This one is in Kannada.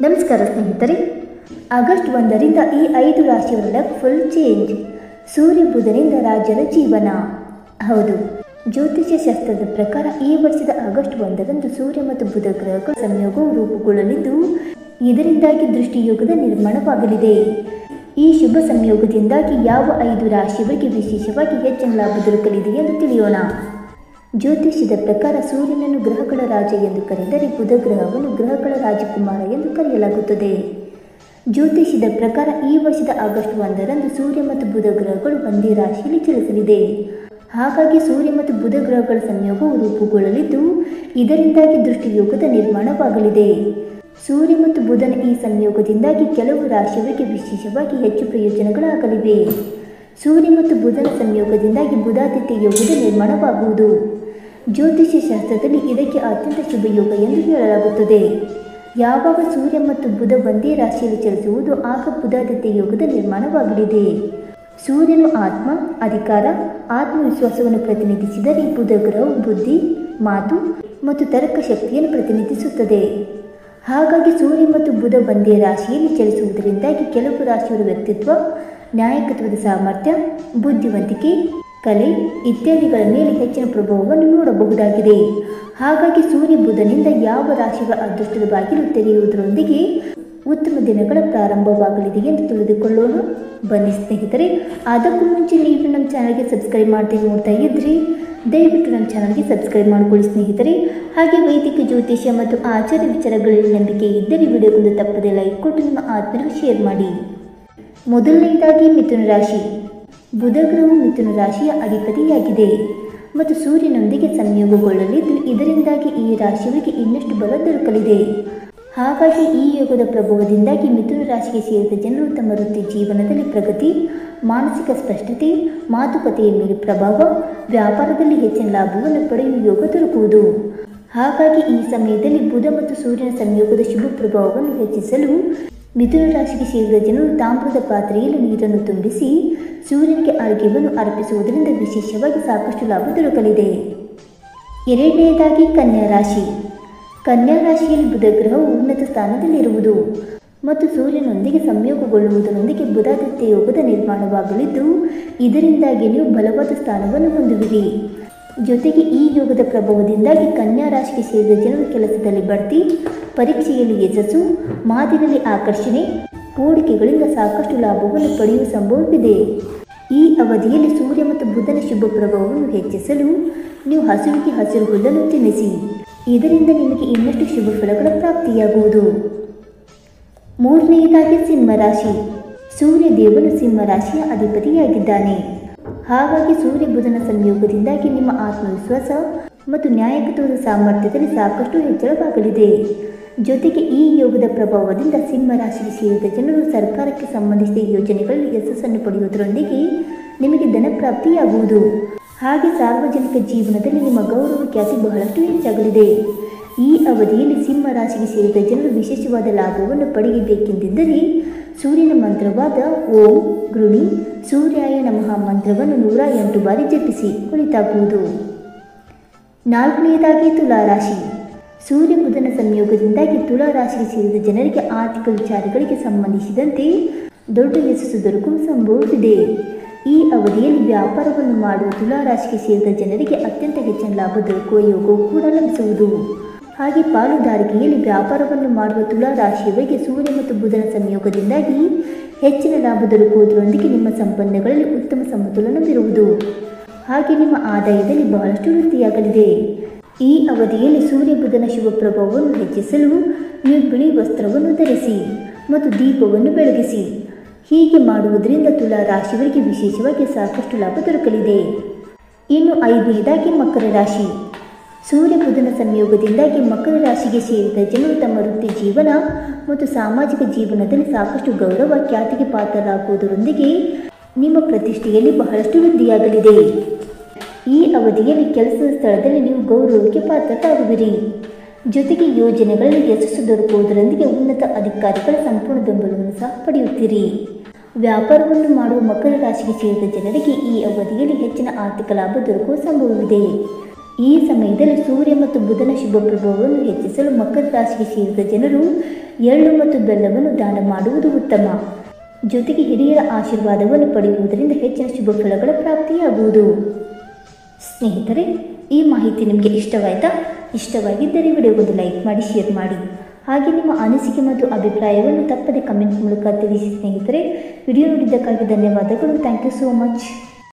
ನಮಸ್ಕಾರ ಸ್ನೇಹಿತರೆ, ಆಗಸ್ಟ್ 1ರಿಂದ ಈ 5 ರಾಶಿಯವರ ಫುಲ್ ಚೇಂಜ್. ಸೂರ್ಯ ಬುಧನಿಂದ ರಾಜ್ಯದ ಜೀವನ. ಹೌದು, ಜ್ಯೋತಿಷ್ಯ ಶಾಸ್ತ್ರದ ಪ್ರಕಾರ ಈ ವರ್ಷದ ಆಗಸ್ಟ್ 1ರಂದು ಸೂರ್ಯ ಮತ್ತು ಬುಧ ಗ್ರಹಗಳ ಸಂಯೋಗವು ರೂಪುಗೊಳ್ಳಲಿದ್ದು, ಇದರಿಂದಾಗಿ ದೃಷ್ಟಿಯೋಗದ ನಿರ್ಮಾಣವಾಗಲಿದೆ. ಈ ಶುಭ ಸಂಯೋಗದಿಂದಾಗಿ ಯಾವ 5 ರಾಶಿಯವರಿಗೆ ವಿಶೇಷವಾಗಿ ಹೆಚ್ಚಿನ ಲಾಭ ದೊರಕಲಿದೆ ಎಂದು ತಿಳಿಯೋಣ. ಜ್ಯೋತಿಷ್ಯದ ಪ್ರಕಾರ ಸೂರ್ಯನನ್ನು ಗ್ರಹಗಳ ರಾಜ ಎಂದು ಕರೆದರೆ ಬುಧ ಗ್ರಹವನ್ನು ಗ್ರಹಗಳ ರಾಜಕುಮಾರ ಎಂದು ಕರೆಯಲಾಗುತ್ತದೆ. ಜ್ಯೋತಿಷ್ಯದ ಪ್ರಕಾರ ಈ ವರ್ಷದ ಆಗಸ್ಟ್ 1ರಂದು ಸೂರ್ಯ ಮತ್ತು ಬುಧ ಗ್ರಹಗಳು ಒಂದೇ ರಾಶಿಯಲ್ಲಿ ಚಲಿಸಲಿದೆ. ಹಾಗಾಗಿ ಸೂರ್ಯ ಮತ್ತು ಬುಧ ಗ್ರಹಗಳ ಸಂಯೋಗವು ರೂಪುಗೊಳ್ಳಲಿದ್ದು, ಇದರಿಂದಾಗಿ ದೃಷ್ಟಿಯೋಗದ ನಿರ್ಮಾಣವಾಗಲಿದೆ. ಸೂರ್ಯ ಮತ್ತು ಬುಧನ ಈ ಸಂಯೋಗದಿಂದಾಗಿ ಕೆಲವು ರಾಶಿಯವರಿಗೆ ವಿಶೇಷವಾಗಿ ಹೆಚ್ಚು ಪ್ರಯೋಜನಗಳಾಗಲಿವೆ. ಸೂರ್ಯ ಮತ್ತು ಬುಧನ ಸಂಯೋಗದಿಂದಾಗಿ ಬುಧಾದಿತ್ಯ ಯೋಗದ ನಿರ್ಮಾಣವಾಗುವುದು. ಜ್ಯೋತಿಷ್ಯ ಶಾಸ್ತ್ರದಲ್ಲಿ ಇದಕ್ಕೆ ಅತ್ಯಂತ ಶುಭ ಯೋಗ ಎಂದು ಹೇಳಲಾಗುತ್ತದೆ. ಯಾವಾಗ ಸೂರ್ಯ ಮತ್ತು ಬುಧ ಒಂದೇ ರಾಶಿಯಲ್ಲಿ ಚಲಿಸುವುದು, ಆಗ ಬುಧಾದಿತ್ಯ ಯೋಗದ ನಿರ್ಮಾಣವಾಗಲಿದೆ. ಸೂರ್ಯನು ಆತ್ಮ, ಅಧಿಕಾರ, ಆತ್ಮವಿಶ್ವಾಸವನ್ನು ಪ್ರತಿನಿಧಿಸಿದರೆ ಬುಧ ಗ್ರಹವು ಬುದ್ಧಿ, ಮಾತು ಮತ್ತು ತರ್ಕ ಶಕ್ತಿಯನ್ನು ಪ್ರತಿನಿಧಿಸುತ್ತದೆ. ಹಾಗಾಗಿ ಸೂರ್ಯ ಮತ್ತು ಬುಧ ಒಂದೇ ರಾಶಿಯಲ್ಲಿ ಚಲಿಸುವುದರಿಂದಾಗಿ ಕೆಲವು ರಾಶಿಯವರ ವ್ಯಕ್ತಿತ್ವ, ನಾಯಕತ್ವದ ಸಾಮರ್ಥ್ಯ, ಬುದ್ಧಿವಂತಿಕೆ, ಕಲೆ ಇತ್ಯಾದಿಗಳ ಮೇಲೆ ಹೆಚ್ಚಿನ ಪ್ರಭಾವವನ್ನು ನೋಡಬಹುದಾಗಿದೆ. ಹಾಗಾಗಿ ಸೂರ್ಯ ಬುಧನಿಂದ ಯಾವ ರಾಶಿಗಳ ಅದೃಷ್ಟದ ಬಾಗಿಲು ತೆರೆಯುವುದರೊಂದಿಗೆ ಉತ್ತಮ ದಿನಗಳ ಪ್ರಾರಂಭವಾಗಲಿದೆ ಎಂದು ತಿಳಿದುಕೊಳ್ಳೋಣ. ಬನ್ನಿ ಸ್ನೇಹಿತರೆ, ಅದಕ್ಕೂ ಮುಂಚೆ ನೀವು ನಮ್ಮ ಚಾನಲ್ಗೆ ಸಬ್ಸ್ಕ್ರೈಬ್ ಮಾಡ್ತೀನಿ ನೋಡ್ತಾ ಇದ್ರಿ, ದಯವಿಟ್ಟು ನಮ್ಮ ಚಾನಲ್ಗೆ ಸಬ್ಸ್ಕ್ರೈಬ್ ಮಾಡಿಕೊಳ್ಳಿ ಸ್ನೇಹಿತರೆ. ಹಾಗೆ ವೈದಿಕ ಜ್ಯೋತಿಷ್ಯ ಮತ್ತು ಆಚಾರ ವಿಚಾರಗಳಲ್ಲಿ ನಂಬಿಕೆ ಇದ್ದರೆ ವಿಡಿಯೋಗೊಂದು ತಪ್ಪದೆ ಲೈಕ್ ಕೊಟ್ಟು ನಿಮ್ಮ ಆತ್ಮರಿಗೆ ಶೇರ್ ಮಾಡಿ. ಮೊದಲನೆಯದಾಗಿ ಮಿಥುನ ರಾಶಿ. ಬುಧ ಗ್ರಹವು ಮಿಥುನ ರಾಶಿಯ ಅಧಿಪತಿಯಾಗಿದೆ ಮತ್ತು ಸೂರ್ಯನೊಂದಿಗೆ ಸಂಯೋಗಗೊಳ್ಳಲಿದ್ದು, ಇದರಿಂದಾಗಿ ಈ ರಾಶಿಯವರಿಗೆ ಇನ್ನಷ್ಟು ಬಲ ದೊರಕಲಿದೆ. ಹಾಗಾಗಿ ಈ ಯೋಗದ ಪ್ರಭಾವದಿಂದಾಗಿ ಮಿಥುನ ರಾಶಿಗೆ ಸೇರಿದ ಜನರು ತಮ್ಮ ವೃತ್ತಿ ಜೀವನದಲ್ಲಿ ಪ್ರಗತಿ, ಮಾನಸಿಕ ಸ್ಪಷ್ಟತೆ, ಮಾತುಕತೆಯ ಮೇಲೆ ಪ್ರಭಾವ, ವ್ಯಾಪಾರದಲ್ಲಿ ಹೆಚ್ಚಿನ ಲಾಭವನ್ನು ಪಡೆಯುವ ಯೋಗ ದೊರಕುವುದು. ಹಾಗಾಗಿ ಈ ಸಮಯದಲ್ಲಿ ಬುಧ ಮತ್ತು ಸೂರ್ಯನ ಸಂಯೋಗದ ಶುಭ ಪ್ರಭಾವವನ್ನು ಹೆಚ್ಚಿಸಲು ಮಿಥುನ ರಾಶಿಗೆ ಸೇರಿದ ಜನರು ತಾಮ್ರದ ಪಾತ್ರೆಯಲ್ಲಿ ನೀರನ್ನು ತುಂಬಿಸಿ ಸೂರ್ಯನಿಗೆ ಅರ್ಘ್ಯವನ್ನು ಅರ್ಪಿಸುವುದರಿಂದ ವಿಶೇಷವಾಗಿ ಸಾಕಷ್ಟು ಲಾಭ ದೊರಕಲಿದೆ. ಎರಡನೆಯದಾಗಿ ಕನ್ಯಾ ರಾಶಿ. ಕನ್ಯಾ ರಾಶಿಯಲ್ಲಿ ಬುಧ ಗ್ರಹವು ಉನ್ನತ ಸ್ಥಾನದಲ್ಲಿರುವುದು ಮತ್ತು ಸೂರ್ಯನೊಂದಿಗೆ ಸಂಯೋಗಗೊಳ್ಳುವುದರೊಂದಿಗೆ ಬುಧಾದಿತ್ಯ ಯೋಗದ ನಿರ್ಮಾಣವಾಗಲಿದ್ದು, ಇದರಿಂದಾಗಿ ನೀವು ಬಲವಾದ ಸ್ಥಾನವನ್ನು ಹೊಂದುವಿರಿ. ಜೊತೆಗೆ ಈ ಯೋಗದ ಪ್ರಭಾವದಿಂದಾಗಿ ಕನ್ಯಾ ರಾಶಿಗೆ ಸೇರಿದ ಜನರು ಕೆಲಸದಲ್ಲಿ ಬಡ್ತಿ, ಪರೀಕ್ಷೆಯಲ್ಲಿ ಯಶಸ್ಸು, ಮಾತಿನಲ್ಲಿ ಆಕರ್ಷಣೆ, ಹೂಡಿಕೆಗಳಿಂದ ಸಾಕಷ್ಟು ಲಾಭವನ್ನು ಪಡೆಯುವ ಸಂಭವವಿದೆ. ಈ ಅವಧಿಯಲ್ಲಿ ಸೂರ್ಯ ಮತ್ತು ಬುಧನ ಶುಭ ಪ್ರಭಾವವನ್ನು ಹೆಚ್ಚಿಸಲು ನೀವು ಹಸುವಿಗೆ ಹಸಿರು ಹುಲ್ಲನ್ನು ತಿನ್ನಿಸಿ. ಇದರಿಂದ ನಿಮಗೆ ಇನ್ನಷ್ಟು ಶುಭ ಫಲಗಳ ಪ್ರಾಪ್ತಿಯಾಗುವುದು. ಮೂರನೆಯದಾಗಿ ಸಿಂಹ ರಾಶಿ. ಸೂರ್ಯ ದೇವನು ಸಿಂಹ ರಾಶಿಯ ಅಧಿಪತಿಯಾಗಿದ್ದಾನೆ. ಹಾಗಾಗಿ ಸೂರ್ಯ ಬುಧನ ಸಂಯೋಗದಿಂದಾಗಿ ನಿಮ್ಮ ಆತ್ಮವಿಶ್ವಾಸ ಮತ್ತು ನ್ಯಾಯಕತ್ವದ ಸಾಮರ್ಥ್ಯದಲ್ಲಿ ಸಾಕಷ್ಟು ಹೆಚ್ಚಳವಾಗಲಿದೆ. ಜೊತೆಗೆ ಈ ಯೋಗದ ಪ್ರಭಾವದಿಂದ ಸಿಂಹ ರಾಶಿಗೆ ಸೇರಿದ ಜನರು ಸರ್ಕಾರಕ್ಕೆ ಸಂಬಂಧಿಸಿದ ಯೋಜನೆಗಳಲ್ಲಿ ಯಶಸ್ಸನ್ನು ಪಡೆಯುವುದರೊಂದಿಗೆ ನಿಮಗೆ ಧನ ಪ್ರಾಪ್ತಿಯಾಗುವುದು. ಹಾಗೆ ಸಾರ್ವಜನಿಕ ಜೀವನದಲ್ಲಿ ನಿಮ್ಮ ಗೌರವ ಖ್ಯಾತಿ ಬಹಳಷ್ಟು ಹೆಚ್ಚಾಗಲಿದೆ. ಈ ಅವಧಿಯಲ್ಲಿ ಸಿಂಹ ರಾಶಿಗೆ ಸೇರಿದ ಜನರು ವಿಶೇಷವಾದ ಲಾಭವನ್ನು ಪಡೆಯಬೇಕೆಂದಿದ್ದರೆ ಸೂರ್ಯನ ಮಂತ್ರವಾದ ಓಂ ಗೃಣಿ ಸೂರ್ಯಾಯ ನಮಃ ಮಂತ್ರವನ್ನು 108 ಬಾರಿ ಜಪಿಸಿ ಒಳಿತಾಗುವುದು. ನಾಲ್ಕನೆಯದಾಗಿ ತುಲಾ ರಾಶಿ. ಸೂರ್ಯ ಬುಧನ ಸಂಯೋಗದಿಂದಾಗಿ ತುಲಾ ರಾಶಿಗೆ ಸೇರಿದ ಜನರಿಗೆ ಆರ್ಥಿಕ ವಿಚಾರಗಳಿಗೆ ಸಂಬಂಧಿಸಿದಂತೆ ದೊಡ್ಡ ಯಶಸ್ಸು ದೊರಕುವ ಸಂಭವವಿದೆ. ಈ ಅವಧಿಯಲ್ಲಿ ವ್ಯಾಪಾರವನ್ನು ಮಾಡುವ ತುಲಾ ರಾಶಿಗೆ ಸೇರಿದ ಜನರಿಗೆ ಅತ್ಯಂತ ಹೆಚ್ಚಿನ ಲಾಭ ದೊರಕುವ ಯೋಗವು ಕೂಡ ಲಭಿಸುವುದು. ಹಾಗೆ ಪಾಲುದಾರಿಕೆಯಲ್ಲಿ ವ್ಯಾಪಾರವನ್ನು ಮಾಡುವ ತುಲಾ ರಾಶಿಯವರಿಗೆ ಸೂರ್ಯ ಮತ್ತು ಬುಧನ ಸಂಯೋಗದಿಂದಾಗಿ ಹೆಚ್ಚಿನ ಲಾಭ ದೊರಕುವುದರೊಂದಿಗೆ ನಿಮ್ಮ ಸಂಬಂಧಗಳಲ್ಲಿ ಉತ್ತಮ ಸಮತೋಲನವಿರುವುದು. ಹಾಗೆ ನಿಮ್ಮ ಆದಾಯದಲ್ಲಿ ಬಹಳಷ್ಟು ವೃದ್ಧಿಯಾಗಲಿದೆ. ಈ ಅವಧಿಯಲ್ಲಿ ಸೂರ್ಯ ಬುಧನ ಶುಭ ಪ್ರಭಾವವನ್ನು ಹೆಚ್ಚಿಸಲು ನೀವು ಬಿಳಿ ವಸ್ತ್ರವನ್ನು ಧರಿಸಿ ಮತ್ತು ದೀಪವನ್ನು ಬೆಳಗಿಸಿ. ಹೀಗೆ ಮಾಡುವುದರಿಂದ ತುಲಾ ರಾಶಿಯವರಿಗೆ ವಿಶೇಷವಾಗಿ ಸಾಕಷ್ಟು ಲಾಭ ದೊರಕಲಿದೆ. ಇನ್ನು ಐದನೆಯದಾಗಿ ಮಕರ ರಾಶಿ. ಸೂರ್ಯ ಬುಧನ ಸಂಯೋಗದಿಂದಾಗಿ ಮಕರ ರಾಶಿಗೆ ಸೇರಿದ ಜನರು ತಮ್ಮ ವೃತ್ತಿ ಜೀವನ ಮತ್ತು ಸಾಮಾಜಿಕ ಜೀವನದಲ್ಲಿ ಸಾಕಷ್ಟು ಗೌರವ ಖ್ಯಾತಿಗೆ ಪಾತ್ರರಾಗುವುದರೊಂದಿಗೆ ನಿಮ್ಮ ಪ್ರತಿಷ್ಠೆಯಲ್ಲಿ ಬಹಳಷ್ಟು ವೃದ್ಧಿಯಾಗಲಿದೆ. ಈ ಅವಧಿಯಲ್ಲಿ ಕೆಲಸದ ಸ್ಥಳದಲ್ಲಿ ನೀವು ಗೌರವಕ್ಕೆ ಪಾತ್ರರಾಗುವಿರಿ. ಜೊತೆಗೆ ಯೋಜನೆಗಳಲ್ಲಿ ಯಶಸ್ಸು ದೊರಕುವುದರೊಂದಿಗೆ ಉನ್ನತ ಅಧಿಕಾರಿಗಳ ಸಂಪೂರ್ಣ ಬೆಂಬಲವನ್ನು ಸಹ ಪಡೆಯುತ್ತೀರಿ. ವ್ಯಾಪಾರವನ್ನು ಮಾಡುವ ಮಕರ ರಾಶಿಗೆ ಸೇರಿದ ಜನರಿಗೆ ಈ ಅವಧಿಯಲ್ಲಿ ಹೆಚ್ಚಿನ ಆರ್ಥಿಕ ಲಾಭ ದೊರಕುವ ಸಂಭವವಿದೆ. ಈ ಸಮಯದಲ್ಲಿ ಸೂರ್ಯ ಮತ್ತು ಬುಧನ ಶುಭ ಪ್ರಭಾವವನ್ನು ಹೆಚ್ಚಿಸಲು ಮಕರ ರಾಶಿಗೆ ಸೇರಿದ ಜನರು ಎಳ್ಳು ಮತ್ತು ಬೆಲ್ಲವನ್ನು ದಾನ ಮಾಡುವುದು ಉತ್ತಮ. ಜೊತೆಗೆ ಹಿರಿಯರ ಆಶೀರ್ವಾದವನ್ನು ಪಡೆಯುವುದರಿಂದ ಹೆಚ್ಚಿನ ಶುಭ ಫಲಗಳ ಪ್ರಾಪ್ತಿಯಾಗುವುದು. ಸ್ನೇಹಿತರೆ, ಈ ಮಾಹಿತಿ ನಿಮಗೆ ಇಷ್ಟವಾಯಿತಾ? ಇಷ್ಟವಾಗಿದ್ದರೆ ವಿಡಿಯೋಗೊಂದು ಲೈಕ್ ಮಾಡಿ, ಶೇರ್ ಮಾಡಿ. ಹಾಗೆ ನಿಮ್ಮ ಅನಿಸಿಕೆ ಮತ್ತು ಅಭಿಪ್ರಾಯವನ್ನು ತಪ್ಪದೆ ಕಮೆಂಟ್ ಮೂಲಕ ತಿಳಿಸಿ ಸ್ನೇಹಿತರೆ. ವಿಡಿಯೋ ನೋಡಿದ್ದಕ್ಕಾಗಿ ಧನ್ಯವಾದಗಳು. Thank you so much.